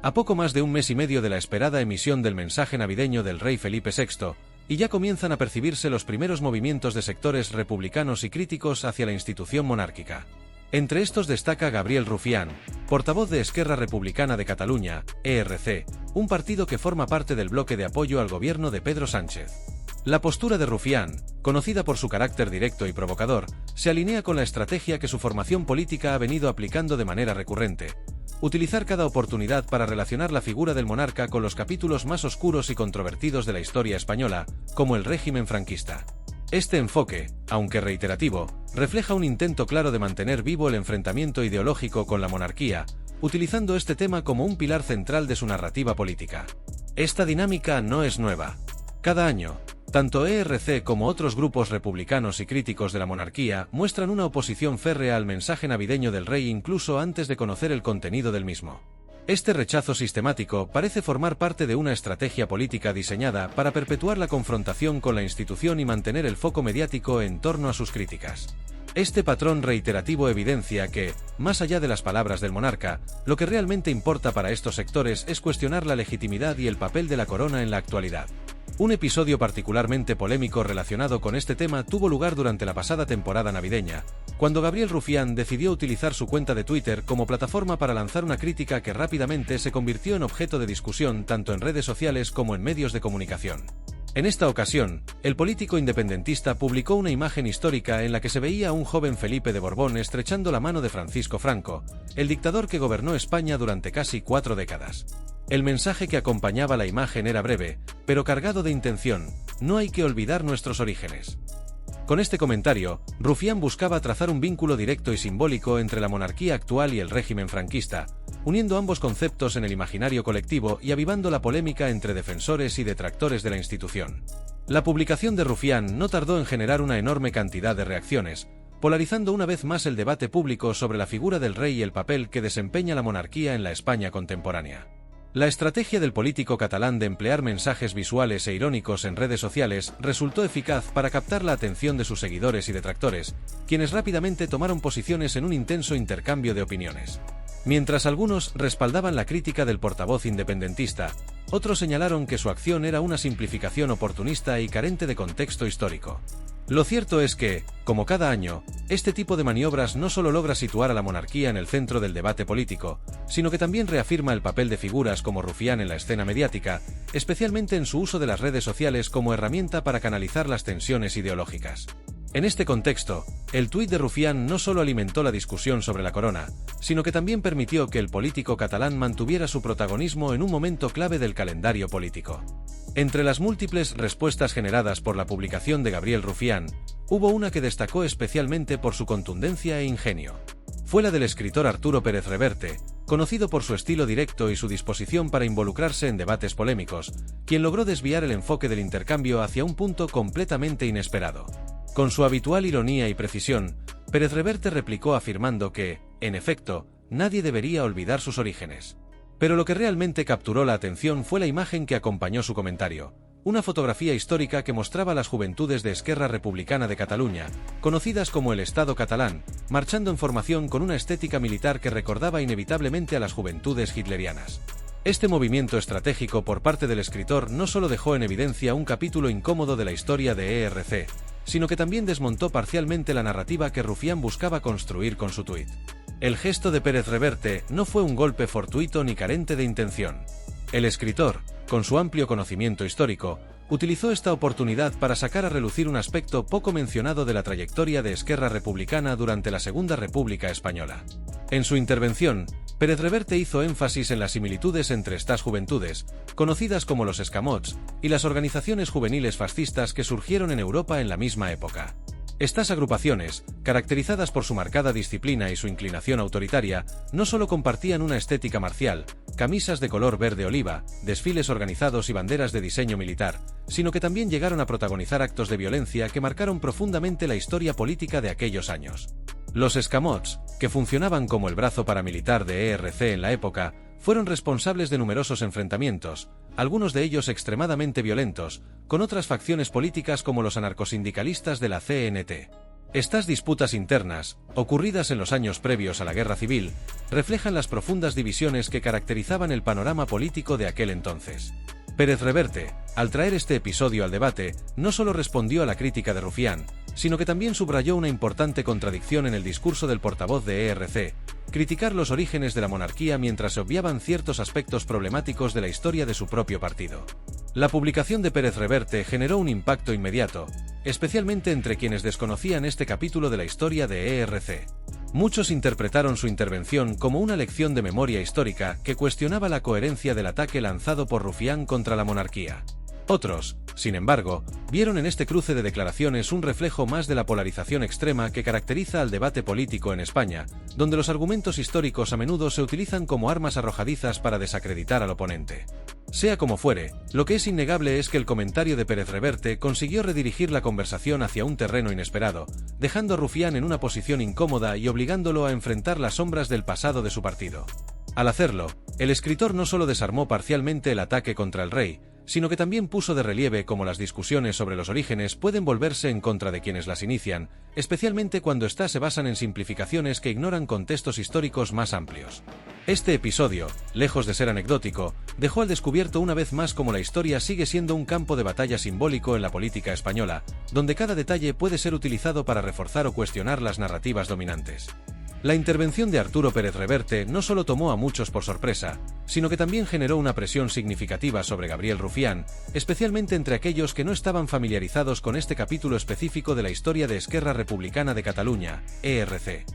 A poco más de un mes y medio de la esperada emisión del mensaje navideño del rey Felipe VI, y ya comienzan a percibirse los primeros movimientos de sectores republicanos y críticos hacia la institución monárquica. Entre estos destaca Gabriel Rufián, portavoz de Esquerra Republicana de Cataluña, ERC, un partido que forma parte del bloque de apoyo al gobierno de Pedro Sánchez. La postura de Rufián, conocida por su carácter directo y provocador, se alinea con la estrategia que su formación política ha venido aplicando de manera recurrente: utilizar cada oportunidad para relacionar la figura del monarca con los capítulos más oscuros y controvertidos de la historia española, como el régimen franquista. Este enfoque, aunque reiterativo, refleja un intento claro de mantener vivo el enfrentamiento ideológico con la monarquía, utilizando este tema como un pilar central de su narrativa política. Esta dinámica no es nueva. Cada año, tanto ERC como otros grupos republicanos y críticos de la monarquía muestran una oposición férrea al mensaje navideño del rey incluso antes de conocer el contenido del mismo. Este rechazo sistemático parece formar parte de una estrategia política diseñada para perpetuar la confrontación con la institución y mantener el foco mediático en torno a sus críticas. Este patrón reiterativo evidencia que, más allá de las palabras del monarca, lo que realmente importa para estos sectores es cuestionar la legitimidad y el papel de la corona en la actualidad. Un episodio particularmente polémico relacionado con este tema tuvo lugar durante la pasada temporada navideña, cuando Gabriel Rufián decidió utilizar su cuenta de Twitter como plataforma para lanzar una crítica que rápidamente se convirtió en objeto de discusión tanto en redes sociales como en medios de comunicación. En esta ocasión, el político independentista publicó una imagen histórica en la que se veía a un joven Felipe de Borbón estrechando la mano de Francisco Franco, el dictador que gobernó España durante casi 4 décadas. El mensaje que acompañaba la imagen era breve, pero cargado de intención: no hay que olvidar nuestros orígenes. Con este comentario, Rufián buscaba trazar un vínculo directo y simbólico entre la monarquía actual y el régimen franquista, uniendo ambos conceptos en el imaginario colectivo y avivando la polémica entre defensores y detractores de la institución. La publicación de Rufián no tardó en generar una enorme cantidad de reacciones, polarizando una vez más el debate público sobre la figura del rey y el papel que desempeña la monarquía en la España contemporánea. La estrategia del político catalán de emplear mensajes visuales e irónicos en redes sociales resultó eficaz para captar la atención de sus seguidores y detractores, quienes rápidamente tomaron posiciones en un intenso intercambio de opiniones. Mientras algunos respaldaban la crítica del portavoz independentista, otros señalaron que su acción era una simplificación oportunista y carente de contexto histórico. Lo cierto es que, como cada año, este tipo de maniobras no solo logra situar a la monarquía en el centro del debate político, sino que también reafirma el papel de figuras como Rufián en la escena mediática, especialmente en su uso de las redes sociales como herramienta para canalizar las tensiones ideológicas. En este contexto, el tuit de Rufián no solo alimentó la discusión sobre la corona, sino que también permitió que el político catalán mantuviera su protagonismo en un momento clave del calendario político. Entre las múltiples respuestas generadas por la publicación de Gabriel Rufián, hubo una que destacó especialmente por su contundencia e ingenio. Fue la del escritor Arturo Pérez Reverte, conocido por su estilo directo y su disposición para involucrarse en debates polémicos, quien logró desviar el enfoque del intercambio hacia un punto completamente inesperado. Con su habitual ironía y precisión, Pérez Reverte replicó afirmando que, en efecto, nadie debería olvidar sus orígenes. Pero lo que realmente capturó la atención fue la imagen que acompañó su comentario: una fotografía histórica que mostraba a las juventudes de Esquerra Republicana de Cataluña, conocidas como el Estado catalán, marchando en formación con una estética militar que recordaba inevitablemente a las juventudes hitlerianas. Este movimiento estratégico por parte del escritor no solo dejó en evidencia un capítulo incómodo de la historia de ERC, sino que también desmontó parcialmente la narrativa que Rufián buscaba construir con su tuit. El gesto de Pérez Reverte no fue un golpe fortuito ni carente de intención. El escritor, con su amplio conocimiento histórico, utilizó esta oportunidad para sacar a relucir un aspecto poco mencionado de la trayectoria de Esquerra Republicana durante la Segunda República Española. En su intervención, Pérez Reverte hizo énfasis en las similitudes entre estas juventudes, conocidas como los escamots, y las organizaciones juveniles fascistas que surgieron en Europa en la misma época. Estas agrupaciones, caracterizadas por su marcada disciplina y su inclinación autoritaria, no solo compartían una estética marcial, camisas de color verde oliva, desfiles organizados y banderas de diseño militar, sino que también llegaron a protagonizar actos de violencia que marcaron profundamente la historia política de aquellos años. Los escamots, que funcionaban como el brazo paramilitar de ERC en la época, fueron responsables de numerosos enfrentamientos, algunos de ellos extremadamente violentos, con otras facciones políticas como los anarcosindicalistas de la CNT. Estas disputas internas, ocurridas en los años previos a la Guerra Civil, reflejan las profundas divisiones que caracterizaban el panorama político de aquel entonces. Pérez Reverte, al traer este episodio al debate, no solo respondió a la crítica de Rufián, sino que también subrayó una importante contradicción en el discurso del portavoz de ERC: criticar los orígenes de la monarquía mientras se obviaban ciertos aspectos problemáticos de la historia de su propio partido. La publicación de Pérez Reverte generó un impacto inmediato, especialmente entre quienes desconocían este capítulo de la historia de ERC. Muchos interpretaron su intervención como una lección de memoria histórica que cuestionaba la coherencia del ataque lanzado por Rufián contra la monarquía. Otros, sin embargo, vieron en este cruce de declaraciones un reflejo más de la polarización extrema que caracteriza al debate político en España, donde los argumentos históricos a menudo se utilizan como armas arrojadizas para desacreditar al oponente. Sea como fuere, lo que es innegable es que el comentario de Pérez Reverte consiguió redirigir la conversación hacia un terreno inesperado, dejando a Rufián en una posición incómoda y obligándolo a enfrentar las sombras del pasado de su partido. Al hacerlo, el escritor no solo desarmó parcialmente el ataque contra el rey, sino que también puso de relieve cómo las discusiones sobre los orígenes pueden volverse en contra de quienes las inician, especialmente cuando éstas se basan en simplificaciones que ignoran contextos históricos más amplios. Este episodio, lejos de ser anecdótico, dejó al descubierto una vez más cómo la historia sigue siendo un campo de batalla simbólico en la política española, donde cada detalle puede ser utilizado para reforzar o cuestionar las narrativas dominantes. La intervención de Arturo Pérez Reverte no solo tomó a muchos por sorpresa, sino que también generó una presión significativa sobre Gabriel Rufián, especialmente entre aquellos que no estaban familiarizados con este capítulo específico de la historia de Esquerra Republicana de Cataluña, ERC.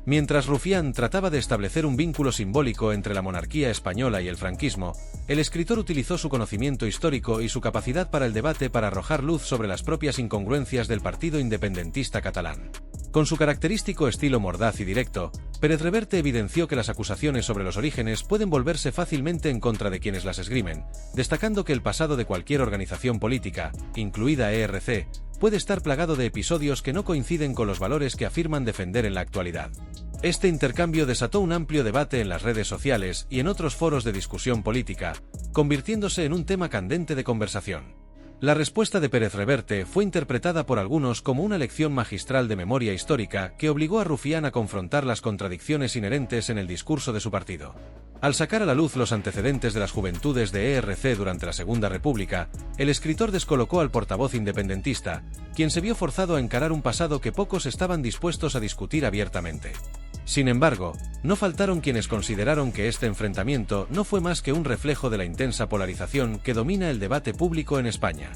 Mientras Rufián trataba de establecer un vínculo simbólico entre la monarquía española y el franquismo, el escritor utilizó su conocimiento histórico y su capacidad para el debate para arrojar luz sobre las propias incongruencias del partido independentista catalán. Con su característico estilo mordaz y directo, Pérez Reverte evidenció que las acusaciones sobre los orígenes pueden volverse fácilmente en contra de quienes las esgrimen, destacando que el pasado de cualquier organización política, incluida ERC, puede estar plagado de episodios que no coinciden con los valores que afirman defender en la actualidad. Este intercambio desató un amplio debate en las redes sociales y en otros foros de discusión política, convirtiéndose en un tema candente de conversación. La respuesta de Pérez Reverte fue interpretada por algunos como una lección magistral de memoria histórica que obligó a Rufián a confrontar las contradicciones inherentes en el discurso de su partido. Al sacar a la luz los antecedentes de las juventudes de ERC durante la Segunda República, el escritor descolocó al portavoz independentista, quien se vio forzado a encarar un pasado que pocos estaban dispuestos a discutir abiertamente. Sin embargo, no faltaron quienes consideraron que este enfrentamiento no fue más que un reflejo de la intensa polarización que domina el debate público en España.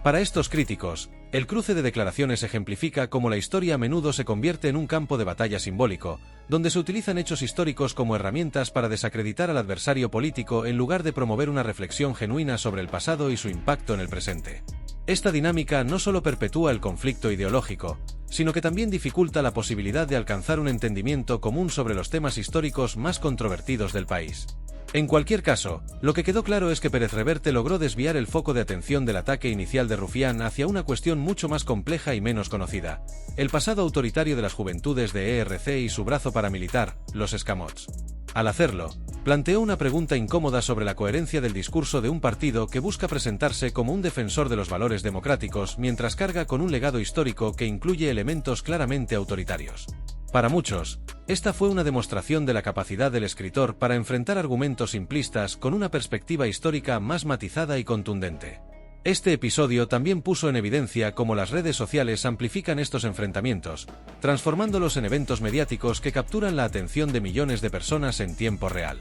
Para estos críticos, el cruce de declaraciones ejemplifica cómo la historia a menudo se convierte en un campo de batalla simbólico, donde se utilizan hechos históricos como herramientas para desacreditar al adversario político en lugar de promover una reflexión genuina sobre el pasado y su impacto en el presente. Esta dinámica no solo perpetúa el conflicto ideológico, sino que también dificulta la posibilidad de alcanzar un entendimiento común sobre los temas históricos más controvertidos del país. En cualquier caso, lo que quedó claro es que Pérez Reverte logró desviar el foco de atención del ataque inicial de Rufián hacia una cuestión mucho más compleja y menos conocida: el pasado autoritario de las juventudes de ERC y su brazo paramilitar, los escamots. Al hacerlo, planteó una pregunta incómoda sobre la coherencia del discurso de un partido que busca presentarse como un defensor de los valores democráticos mientras carga con un legado histórico que incluye elementos claramente autoritarios. Para muchos, esta fue una demostración de la capacidad del escritor para enfrentar argumentos simplistas con una perspectiva histórica más matizada y contundente. Este episodio también puso en evidencia cómo las redes sociales amplifican estos enfrentamientos, transformándolos en eventos mediáticos que capturan la atención de millones de personas en tiempo real.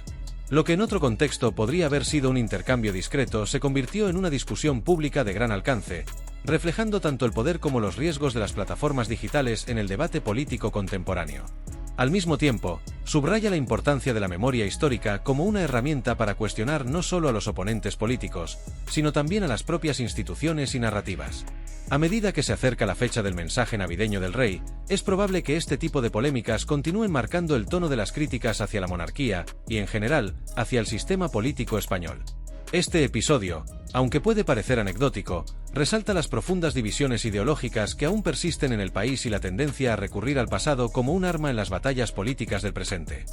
Lo que en otro contexto podría haber sido un intercambio discreto se convirtió en una discusión pública de gran alcance, reflejando tanto el poder como los riesgos de las plataformas digitales en el debate político contemporáneo. Al mismo tiempo, subraya la importancia de la memoria histórica como una herramienta para cuestionar no solo a los oponentes políticos, sino también a las propias instituciones y narrativas. A medida que se acerca la fecha del mensaje navideño del rey, es probable que este tipo de polémicas continúen marcando el tono de las críticas hacia la monarquía y, en general, hacia el sistema político español. Este episodio, aunque puede parecer anecdótico, resalta las profundas divisiones ideológicas que aún persisten en el país y la tendencia a recurrir al pasado como un arma en las batallas políticas del presente.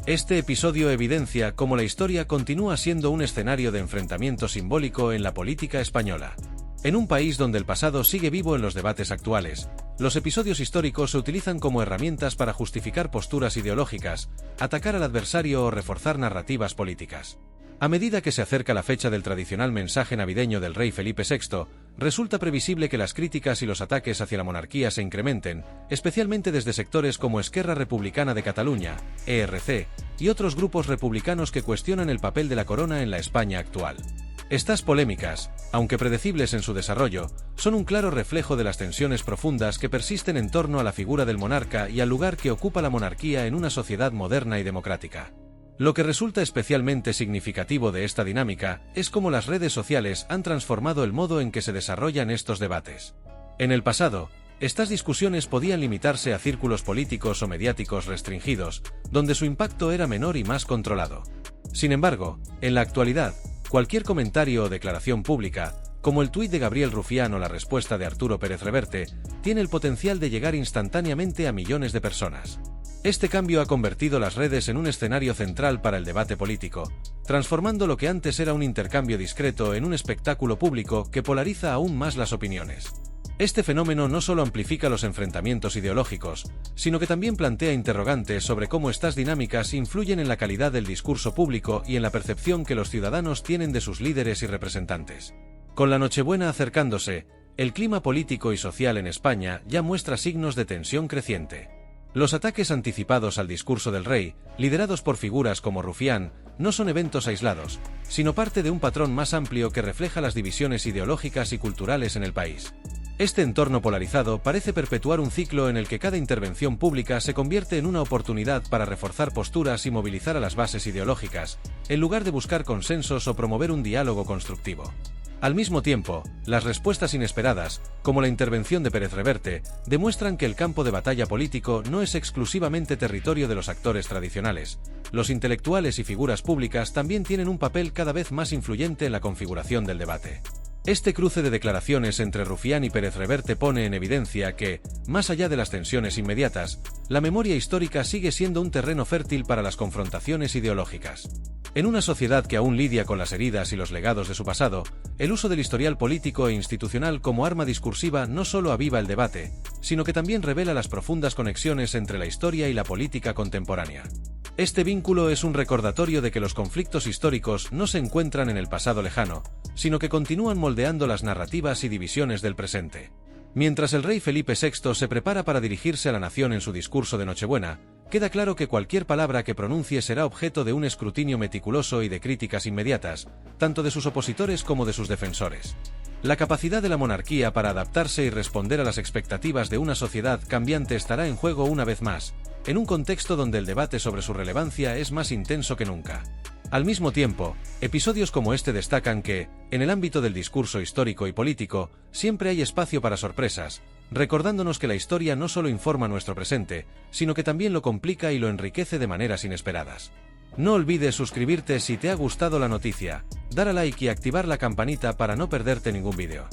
Este episodio evidencia cómo la historia continúa siendo un escenario de enfrentamiento simbólico en la política española. En un país donde el pasado sigue vivo en los debates actuales, Los episodios históricos se utilizan como herramientas para justificar posturas ideológicas, atacar al adversario o reforzar narrativas políticas. A medida que se acerca la fecha del tradicional mensaje navideño del rey Felipe VI, resulta previsible que las críticas y los ataques hacia la monarquía se incrementen, especialmente desde sectores como Esquerra Republicana de Cataluña, ERC, y otros grupos republicanos que cuestionan el papel de la corona en la España actual. Estas polémicas, aunque predecibles en su desarrollo, son un claro reflejo de las tensiones profundas que persisten en torno a la figura del monarca y al lugar que ocupa la monarquía en una sociedad moderna y democrática. Lo que resulta especialmente significativo de esta dinámica es cómo las redes sociales han transformado el modo en que se desarrollan estos debates. En el pasado, estas discusiones podían limitarse a círculos políticos o mediáticos restringidos, donde su impacto era menor y más controlado. Sin embargo, en la actualidad, cualquier comentario o declaración pública, como el tuit de Gabriel Rufián o la respuesta de Arturo Pérez Reverte, tiene el potencial de llegar instantáneamente a millones de personas. Este cambio ha convertido las redes en un escenario central para el debate político, transformando lo que antes era un intercambio discreto en un espectáculo público que polariza aún más las opiniones. Este fenómeno no solo amplifica los enfrentamientos ideológicos, sino que también plantea interrogantes sobre cómo estas dinámicas influyen en la calidad del discurso público y en la percepción que los ciudadanos tienen de sus líderes y representantes. Con la Nochebuena acercándose, el clima político y social en España ya muestra signos de tensión creciente. Los ataques anticipados al discurso del rey, liderados por figuras como Rufián, no son eventos aislados, sino parte de un patrón más amplio que refleja las divisiones ideológicas y culturales en el país. Este entorno polarizado parece perpetuar un ciclo en el que cada intervención pública se convierte en una oportunidad para reforzar posturas y movilizar a las bases ideológicas, en lugar de buscar consensos o promover un diálogo constructivo. Al mismo tiempo, las respuestas inesperadas, como la intervención de Pérez Reverte, demuestran que el campo de batalla político no es exclusivamente territorio de los actores tradicionales. Los intelectuales y figuras públicas también tienen un papel cada vez más influyente en la configuración del debate. Este cruce de declaraciones entre Rufián y Pérez Reverte pone en evidencia que, más allá de las tensiones inmediatas, la memoria histórica sigue siendo un terreno fértil para las confrontaciones ideológicas. En una sociedad que aún lidia con las heridas y los legados de su pasado, el uso del historial político e institucional como arma discursiva no solo aviva el debate, sino que también revela las profundas conexiones entre la historia y la política contemporánea. Este vínculo es un recordatorio de que los conflictos históricos no se encuentran en el pasado lejano, sino que continúan moldeando las narrativas y divisiones del presente. Mientras el rey Felipe VI se prepara para dirigirse a la nación en su discurso de Nochebuena, queda claro que cualquier palabra que pronuncie será objeto de un escrutinio meticuloso y de críticas inmediatas, tanto de sus opositores como de sus defensores. La capacidad de la monarquía para adaptarse y responder a las expectativas de una sociedad cambiante estará en juego una vez más, en un contexto donde el debate sobre su relevancia es más intenso que nunca. Al mismo tiempo, episodios como este destacan que, en el ámbito del discurso histórico y político, siempre hay espacio para sorpresas, recordándonos que la historia no solo informa nuestro presente, sino que también lo complica y lo enriquece de maneras inesperadas. No olvides suscribirte si te ha gustado la noticia, dar a like y activar la campanita para no perderte ningún vídeo.